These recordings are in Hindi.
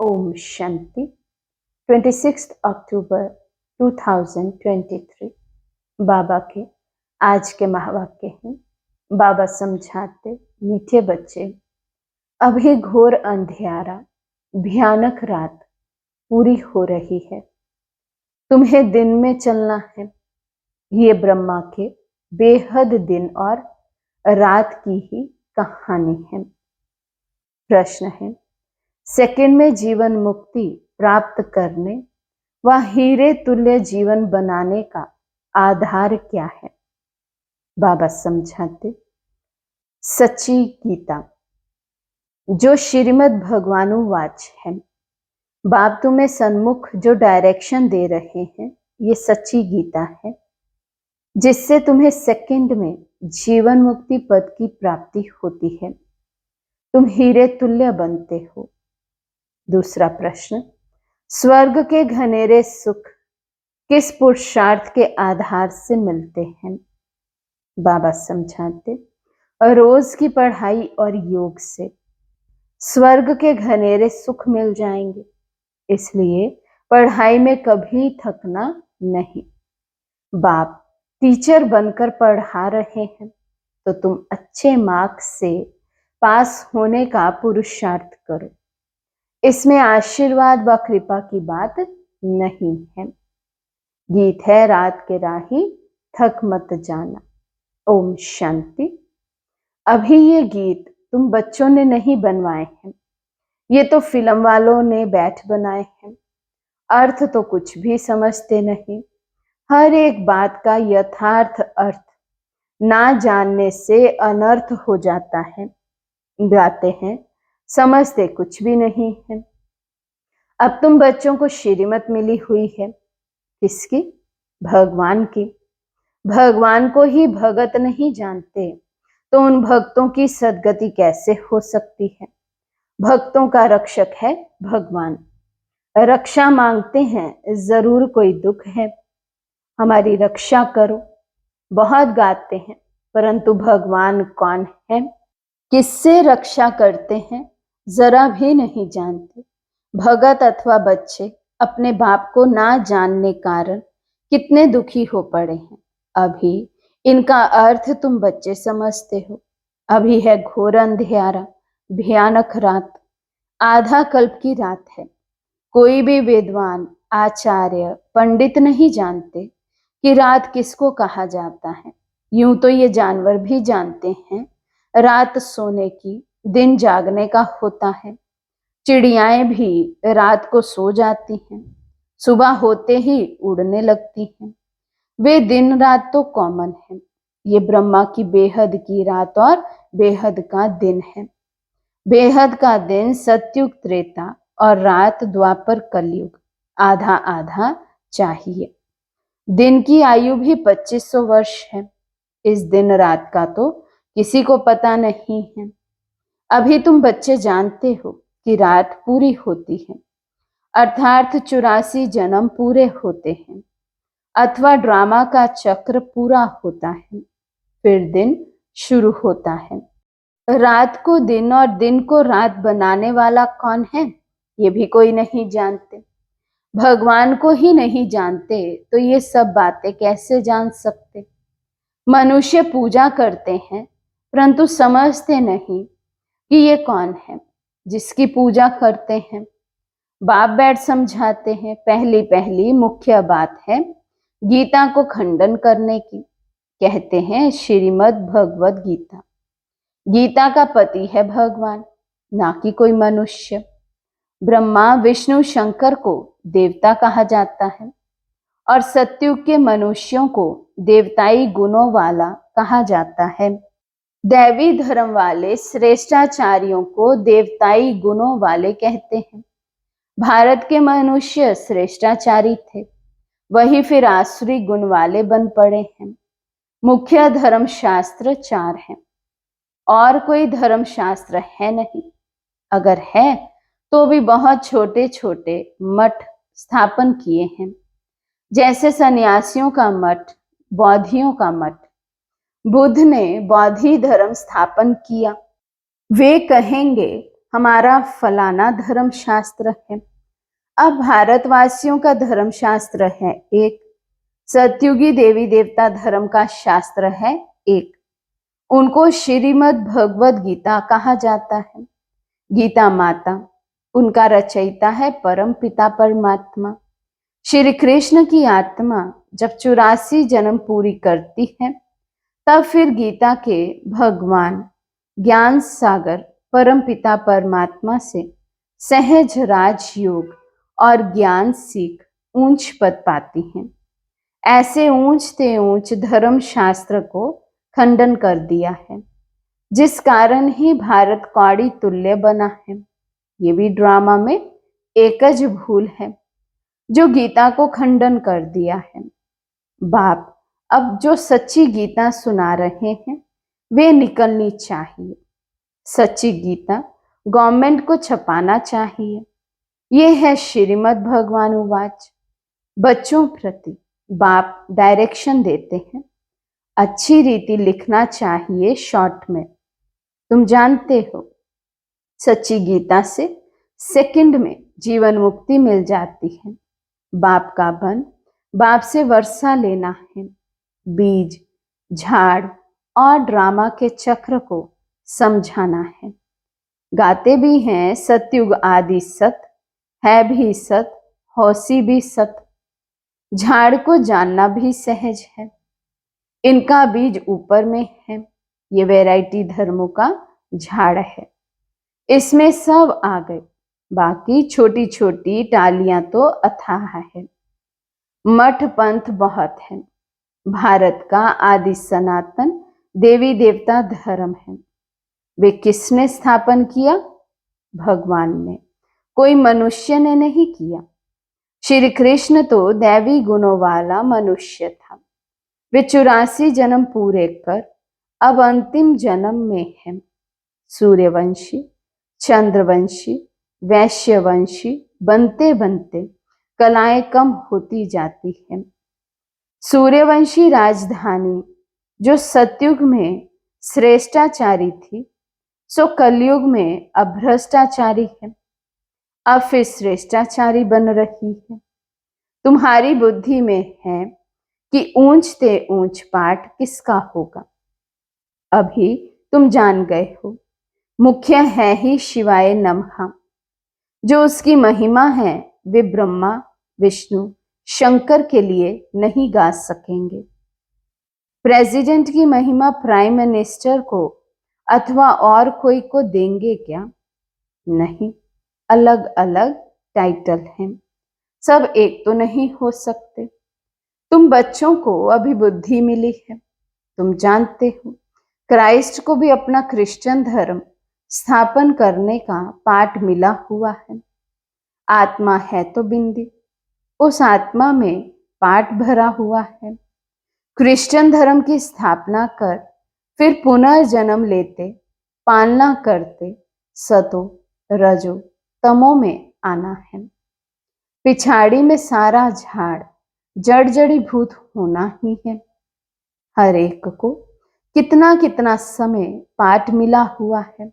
ओम शांति 26 अक्टूबर 2023 बाबा के आज के महावाक्य हैं। बाबा समझाते, मीठे बच्चे, अभी घोर अंधियारा, भयानक रात पूरी हो रही है। तुम्हें दिन में चलना है। ये ब्रह्मा के बेहद दिन और रात की ही कहानी है। प्रश्न है, सेकंड में जीवन मुक्ति प्राप्त करने व हीरे तुल्य जीवन बनाने का आधार क्या है? बाबा समझाते, सच्ची गीता जो श्रीमद् भगवानुवाच है। बाप तुम्हें सन्मुख जो डायरेक्शन दे रहे हैं, ये सच्ची गीता है जिससे तुम्हें सेकंड में जीवन मुक्ति पद की प्राप्ति होती है। तुम हीरे तुल्य बनते हो। दूसरा प्रश्न, स्वर्ग के घनेरे सुख किस पुरुषार्थ के आधार से मिलते हैं? बाबा समझाते, रोज की पढ़ाई और योग से स्वर्ग के घनेरे सुख मिल जाएंगे। इसलिए पढ़ाई में कभी थकना नहीं। बाप टीचर बनकर पढ़ा रहे हैं तो तुम अच्छे मार्क्स से पास होने का पुरुषार्थ करो। इसमें आशीर्वाद व कृपा की बात नहीं है। गीत है, रात के राही थक मत जाना। ओम शांति। अभी ये गीत तुम बच्चों ने नहीं बनवाए हैं, ये तो फिल्म वालों ने बैठ बनाए हैं। अर्थ तो कुछ भी समझते नहीं। हर एक बात का यथार्थ अर्थ ना जानने से अनर्थ हो जाता है। गाते हैं, समझते कुछ भी नहीं है। अब तुम बच्चों को श्रीमत मिली हुई है। किसकी? भगवान की। भगवान को ही भगत नहीं जानते तो उन भक्तों की सद्गति कैसे हो सकती है? भक्तों का रक्षक है भगवान। रक्षा मांगते हैं, जरूर कोई दुख है, हमारी रक्षा करो। बहुत गाते हैं, परंतु भगवान कौन है, किससे रक्षा करते हैं, जरा भी नहीं जानते। भगत अथवा बच्चे अपने बाप को ना जानने कारण कितने दुखी हो पड़े हैं। अभी इनका अर्थ तुम बच्चे समझते हो। अभी है घोर अंधियारा, भयानक रात, आधा कल्प की रात है। कोई भी विद्वान, आचार्य, पंडित नहीं जानते कि रात किसको कहा जाता है। यूं तो ये जानवर भी जानते हैं रात सोने की, दिन जागने का होता है। चिड़ियाएं भी रात को सो जाती हैं, सुबह होते ही उड़ने लगती हैं। वे दिन रात तो कॉमन है। ये ब्रह्मा की बेहद की रात और बेहद का दिन है। बेहद का दिन सतयुग त्रेता और रात द्वापर कलयुग, आधा आधा चाहिए। दिन की आयु भी 2500 वर्ष है। इस दिन रात का तो किसी को पता नहीं है। अभी तुम बच्चे जानते हो कि रात पूरी होती है, अर्थात 84 जन्म पूरे होते हैं, अथवा ड्रामा का चक्र पूरा होता है, फिर दिन शुरू होता है। रात को दिन और दिन को रात बनाने वाला कौन है, ये भी कोई नहीं जानते। भगवान को ही नहीं जानते तो ये सब बातें कैसे जान सकते? मनुष्य पूजा करते हैं परंतु समझते नहीं कि ये कौन है जिसकी पूजा करते हैं। बाप बैठ समझाते हैं, पहली पहली मुख्य बात है गीता को खंडन करने की। कहते हैं श्रीमद् भगवद गीता, गीता का पति है भगवान, ना कि कोई मनुष्य। ब्रह्मा विष्णु शंकर को देवता कहा जाता है और सतयुग के मनुष्यों को देवताई गुणों वाला कहा जाता है। दैवी धर्म वाले श्रेष्ठाचार्यों को देवताई गुणों वाले कहते हैं। भारत के मनुष्य श्रेष्ठाचारी थे, वही फिर आसुरी गुण वाले बन पड़े हैं। मुख्य धर्म शास्त्र 4 हैं और कोई धर्म शास्त्र है नहीं। अगर है तो भी बहुत छोटे छोटे मठ स्थापन किए हैं, जैसे सन्यासियों का मठ, बौद्धियों का मठ। बुद्ध ने बौद्धि धर्म स्थापन किया। वे कहेंगे हमारा फलाना धर्म शास्त्र है। अब भारतवासियों का धर्म शास्त्र है एक, सतयुगी देवी देवता धर्म का शास्त्र है एक। उनको श्रीमद् भगवद गीता कहा जाता है। गीता माता, उनका रचयिता है परम पिता परमात्मा। श्री कृष्ण की आत्मा जब 84 जन्म पूरी करती है, तब फिर गीता के भगवान ज्ञान सागर परम पिता परमात्मा से सहज राजयोग और ज्ञान सीख ऊंच पद पाती हैं। ऐसे ऊंच ते ऊंच धर्म शास्त्र को खंडन कर दिया है, जिस कारण ही भारत कौड़ी तुल्य बना है। ये भी ड्रामा में एकज भूल है, जो गीता को खंडन कर दिया है। बाप अब जो सच्ची गीता सुना रहे हैं, वे निकलनी चाहिए। सच्ची गीता गवर्नमेंट को छपाना चाहिए। ये है श्रीमद् भगवान उवाच। बच्चों प्रति बाप डायरेक्शन देते हैं। अच्छी रीति लिखना चाहिए शॉर्ट में। तुम जानते हो, सच्ची गीता से सेकंड में जीवन मुक्ति मिल जाती है। बाप का बन बाप से वर्षा लेना है। बीज, झाड़ और ड्रामा के चक्र को समझाना है। गाते भी हैं सतयुग आदि सत, है भी सत, हौसी भी सत। झाड़ को जानना भी सहज है। इनका बीज ऊपर में है। ये वैरायटी धर्मों का झाड़ है। इसमें सब आ गए। बाकी छोटी छोटी टालियां तो अथाह है। मठ पंथ बहुत है। भारत का आदि सनातन देवी देवता धर्म है। वे किसने स्थापन किया? भगवान ने, कोई मनुष्य ने नहीं किया। श्री कृष्ण तो दैवी गुणों वाला मनुष्य था। वे 84 जन्म पूरे कर अब अंतिम जन्म में है। सूर्यवंशी, चंद्रवंशी, वैश्यवंशी बनते बनते कलाएं कम होती जाती है। सूर्यवंशी राजधानी जो सतयुग में श्रेष्ठाचारी थी, सो कलयुग में अब भ्रष्टाचारी है। अब फिर श्रेष्ठाचारी बन रही है। तुम्हारी बुद्धि में है कि ऊंच ते ऊंच पाठ किसका होगा। अभी तुम जान गए हो, मुख्य है ही शिवाय नमः। जो उसकी महिमा है वे ब्रह्मा, विष्णु, शंकर के लिए नहीं गा सकेंगे। प्रेसिडेंट की महिमा प्राइम मिनिस्टर को अथवा और कोई को देंगे क्या? नहीं, अलग अलग टाइटल हैं। सब एक तो नहीं हो सकते। तुम बच्चों को अभी बुद्धि मिली है। तुम जानते हो, क्राइस्ट को भी अपना क्रिश्चियन धर्म स्थापन करने का पाठ मिला हुआ है। आत्मा है तो बिंदी, उस आत्मा में पाठ भरा हुआ है। क्रिश्चियन धर्म की स्थापना कर फिर पुनर्जन्म लेते, पालना करते, सतो रजो तमो में आना है। पिछाड़ी में सारा झाड़ जड़ जड़ीभूत होना ही है। हर एक को कितना कितना समय पाठ मिला हुआ है।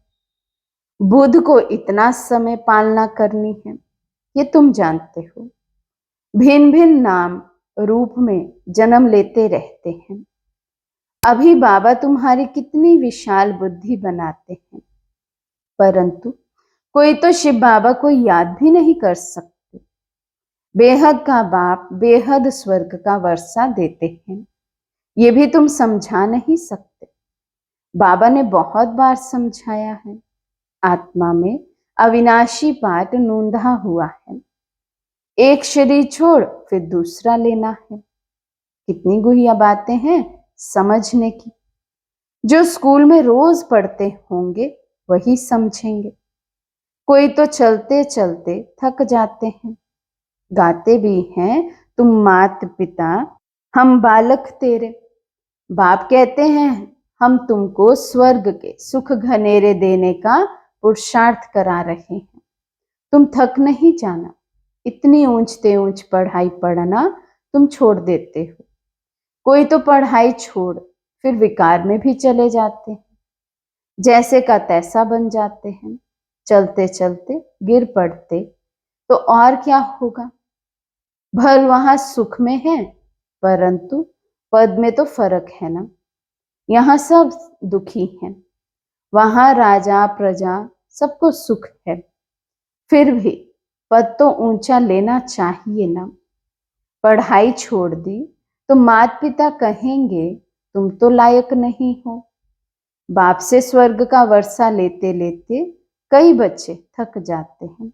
बुद्ध को इतना समय पालना करनी है, ये तुम जानते हो। भिन्न भिन्न नाम रूप में जन्म लेते रहते हैं। अभी बाबा तुम्हारी कितनी विशाल बुद्धि बनाते हैं, परंतु कोई तो शिव बाबा को याद भी नहीं कर सकते। बेहद का बाप बेहद स्वर्ग का वर्षा देते हैं, ये भी तुम समझा नहीं सकते। बाबा ने बहुत बार समझाया है। आत्मा में अविनाशी पाठ नूंधा हुआ है। एक शरीर छोड़ फिर दूसरा लेना है। कितनी गुहिया बातें हैं समझने की। जो स्कूल में रोज पढ़ते होंगे वही समझेंगे। कोई तो चलते चलते थक जाते हैं। गाते भी हैं, तुम मात पिता हम बालक तेरे। बाप कहते हैं, हम तुमको स्वर्ग के सुख घनेरे देने का पुरुषार्थ करा रहे हैं। तुम थक नहीं जाना। इतनी ऊंचते ऊंच पढ़ाई पढ़ना तुम छोड़ देते हो। कोई तो पढ़ाई छोड़ फिर विकार में भी चले जाते हैं, जैसे का तैसा बन जाते हैं। चलते चलते गिर पड़ते तो और क्या होगा। भल वहां सुख में है, परंतु पद में तो फर्क है ना। यहाँ सब दुखी हैं, वहां राजा प्रजा सबको सुख है। फिर भी पद तो ऊंचा लेना चाहिए ना। पढ़ाई छोड़ दी तो माता पिता कहेंगे तुम तो लायक नहीं हो। बाप से स्वर्ग का वर्षा लेते लेते कई बच्चे थक जाते हैं।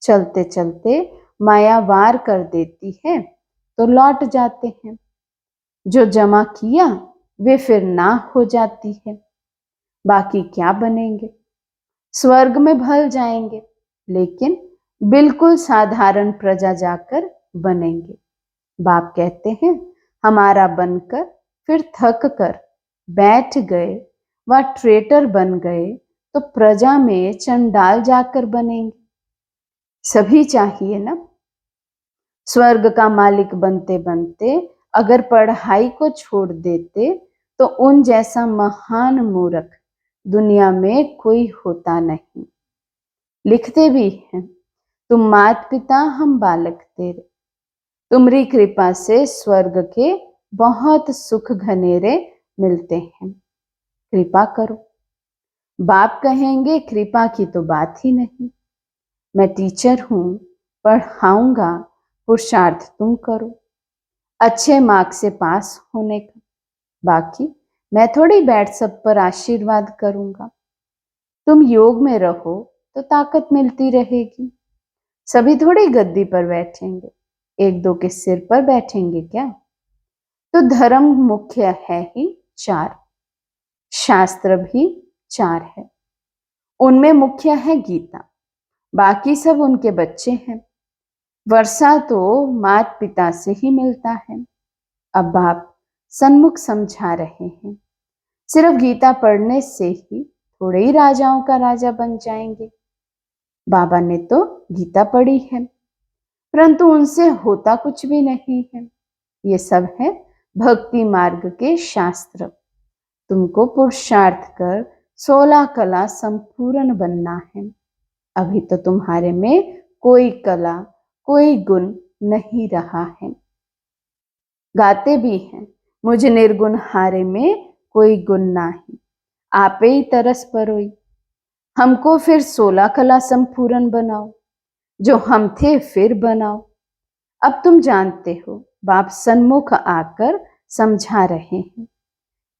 चलते चलते माया वार कर देती है तो लौट जाते हैं। जो जमा किया वे फिर ना हो जाती है। बाकी क्या बनेंगे? स्वर्ग में भल जाएंगे, लेकिन बिल्कुल साधारण प्रजा जाकर बनेंगे। बाप कहते हैं हमारा बनकर फिर थक कर बैठ गए व ट्रेटर बन गए तो प्रजा में चंडाल जाकर बनेंगे। सभी चाहिए ना। स्वर्ग का मालिक बनते बनते अगर पढ़ाई को छोड़ देते तो उन जैसा महान मूर्ख दुनिया में कोई होता नहीं। लिखते भी हैं तुम मात पिता हम बालक तेरे, तुम्हारी कृपा से स्वर्ग के बहुत सुख घनेरे मिलते हैं। कृपा करो। बाप कहेंगे कृपा की तो बात ही नहीं। मैं टीचर हूं, पढ़ाऊंगा, पुरुषार्थ तुम करो अच्छे मार्क्स से पास होने का। बाकी मैं थोड़ी बैठ सब पर आशीर्वाद करूंगा। तुम योग में रहो तो ताकत मिलती रहेगी। सभी थोड़ी गद्दी पर बैठेंगे, एक दो के सिर पर बैठेंगे क्या? तो धर्म मुख्य है ही 4, शास्त्र भी 4 है। उनमें मुख्य है गीता, बाकी सब उनके बच्चे हैं। वर्षा तो मात पिता से ही मिलता है। अब बाप सन्मुख समझा रहे हैं सिर्फ गीता पढ़ने से ही थोड़े ही राजाओं का राजा बन जाएंगे। बाबा ने तो गीता पढ़ी है, परंतु उनसे होता कुछ भी नहीं है। ये सब है भक्ति मार्ग के शास्त्र। तुमको पुरुषार्थ कर 16 कला संपूर्ण बनना है। अभी तो तुम्हारे में कोई कला कोई गुण नहीं रहा है। गाते भी हैं मुझ निर्गुण हारे में कोई गुण नाही, आपे ही तरस परोई। हमको फिर 16 कला संपूर्ण बनाओ, जो हम थे फिर बनाओ। अब तुम जानते हो बाप सन्मुख आकर समझा रहे हैं।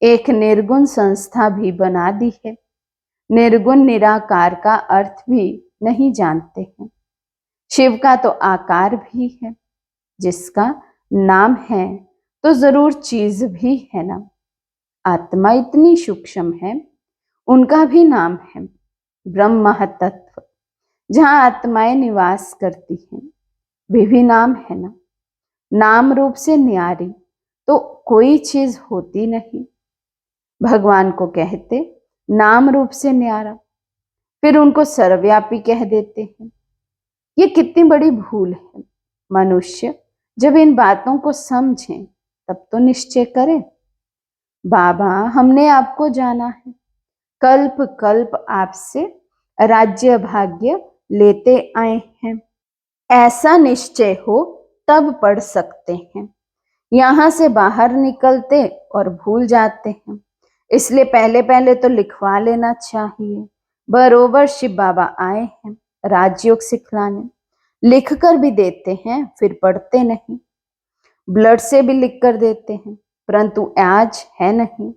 एक निर्गुण संस्था भी बना दी है। निर्गुण निराकार का अर्थ भी नहीं जानते हैं। शिव का तो आकार भी है, जिसका नाम है तो जरूर चीज भी है ना। आत्मा इतनी सूक्ष्म है, उनका भी नाम है ब्रह्म महतत्व। जहां आत्माएं निवास करती हैं वे भी नाम है ना। नाम रूप से न्यारी तो कोई चीज होती नहीं। भगवान को कहते नाम रूप से न्यारा, फिर उनको सर्वव्यापी कह देते हैं। ये कितनी बड़ी भूल है। मनुष्य जब इन बातों को समझें तब तो निश्चय करें। बाबा हमने आपको जाना है, कल्प कल्प आपसे राज्य भाग्य लेते आए हैं। ऐसा निश्चय हो तब पढ़ सकते हैं। यहां से बाहर निकलते और भूल जाते हैं। इसलिए पहले पहले तो लिखवा लेना चाहिए। बरोबर शिव बाबा आए हैं राजयोग सिखलाने। लिख कर भी देते हैं, फिर पढ़ते नहीं। ब्लड से भी लिख कर देते हैं, परंतु आज है नहीं।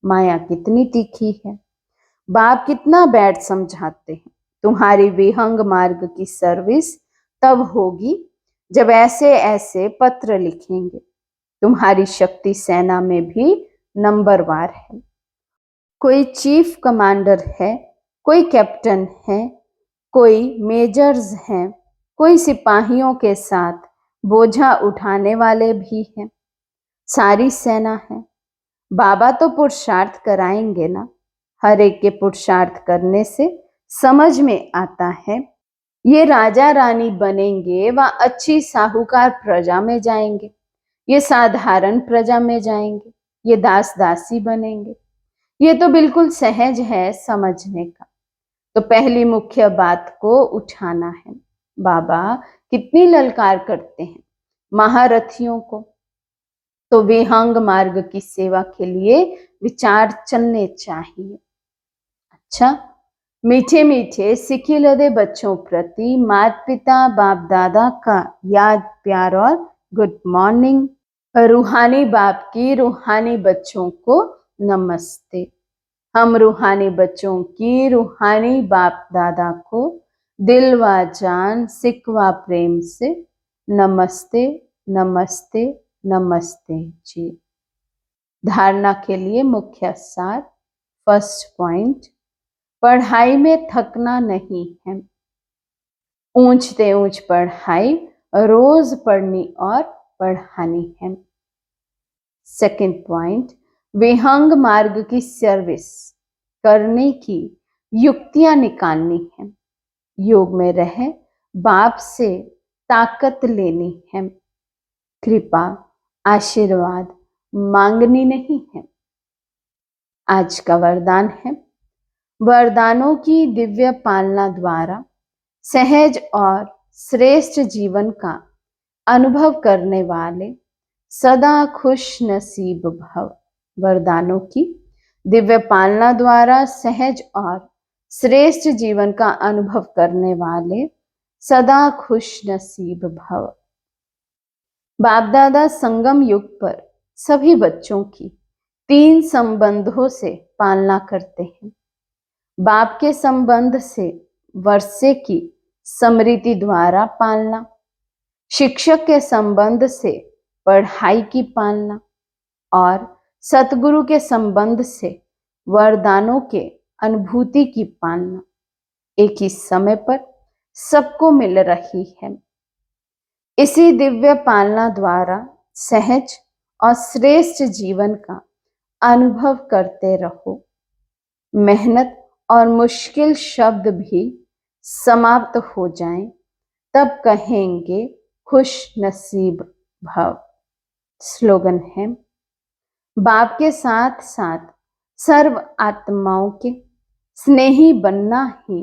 माया कितनी तीखी है। बाप कितना बैठ समझाते हैं। तुम्हारी विहंग मार्ग की सर्विस तब होगी जब ऐसे ऐसे पत्र लिखेंगे। तुम्हारी शक्ति सेना में भी नंबरवार है। कोई चीफ कमांडर है, कोई कैप्टन है, कोई मेजर्स हैं, कोई सिपाहियों के साथ बोझा उठाने वाले भी हैं। सारी सेना है। बाबा तो पुरुषार्थ कराएंगे ना। हर एक के पुरुषार्थ करने से समझ में आता है ये राजा रानी बनेंगे व अच्छी साहूकार प्रजा में जाएंगे, ये साधारण प्रजा में जाएंगे, ये दास दासी बनेंगे। ये तो बिल्कुल सहज है समझने का। तो पहली मुख्य बात को उठाना है। बाबा कितनी ललकार करते हैं महारथियों को, तो विहंग मार्ग की सेवा के लिए विचार चलने चाहिए। अच्छा, मीठे मीठे सिखिलदे बच्चों प्रति माता पिता बाप दादा का याद प्यार और गुड मॉर्निंग। रूहानी बाप की रूहानी बच्चों को नमस्ते। हम रूहानी बच्चों की रूहानी बाप दादा को दिल व जान सिक व प्रेम से नमस्ते नमस्ते नमस्ते जी। धारणा के लिए मुख्य सार। फर्स्ट पॉइंट, पढ़ाई में थकना नहीं है। ऊंच से ऊंच पढ़ाई रोज पढ़नी और पढ़ानी है। सेकंड पॉइंट, विहंग मार्ग की सर्विस करने की युक्तियां निकालनी है। योग में रहे बाप से ताकत लेनी है, कृपा आशीर्वाद मांगनी नहीं है। आज का वरदान है, वरदानों की दिव्य पालना द्वारा सहज और श्रेष्ठ जीवन का अनुभव करने वाले सदा खुश नसीब भव। वरदानों की दिव्य पालना द्वारा सहज और श्रेष्ठ जीवन का अनुभव करने वाले सदा खुश नसीब भव। बाप दादा संगम युग पर सभी बच्चों की 3 संबंधों से पालना करते हैं। बाप के संबंध से वर्षे की स्मृति द्वारा पालना, शिक्षक के संबंध से पढ़ाई की पालना और सतगुरु के संबंध से वरदानों के अनुभूति की पालना एक ही समय पर सबको मिल रही है। इसी दिव्य पालना द्वारा सहज और श्रेष्ठ जीवन का अनुभव करते रहो। मेहनत और मुश्किल शब्द भी समाप्त हो जाएं, तब कहेंगे खुश नसीब भव। स्लोगन है, बाप के साथ साथ सर्व आत्माओं के स्नेही बनना ही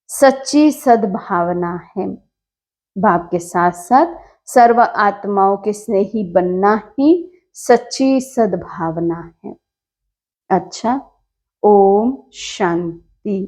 सच्ची सद्भावना है। बाप के साथ साथ सर्व आत्माओं के स्नेही बनना ही सच्ची सद्भावना है। अच्छा, ओम शांति।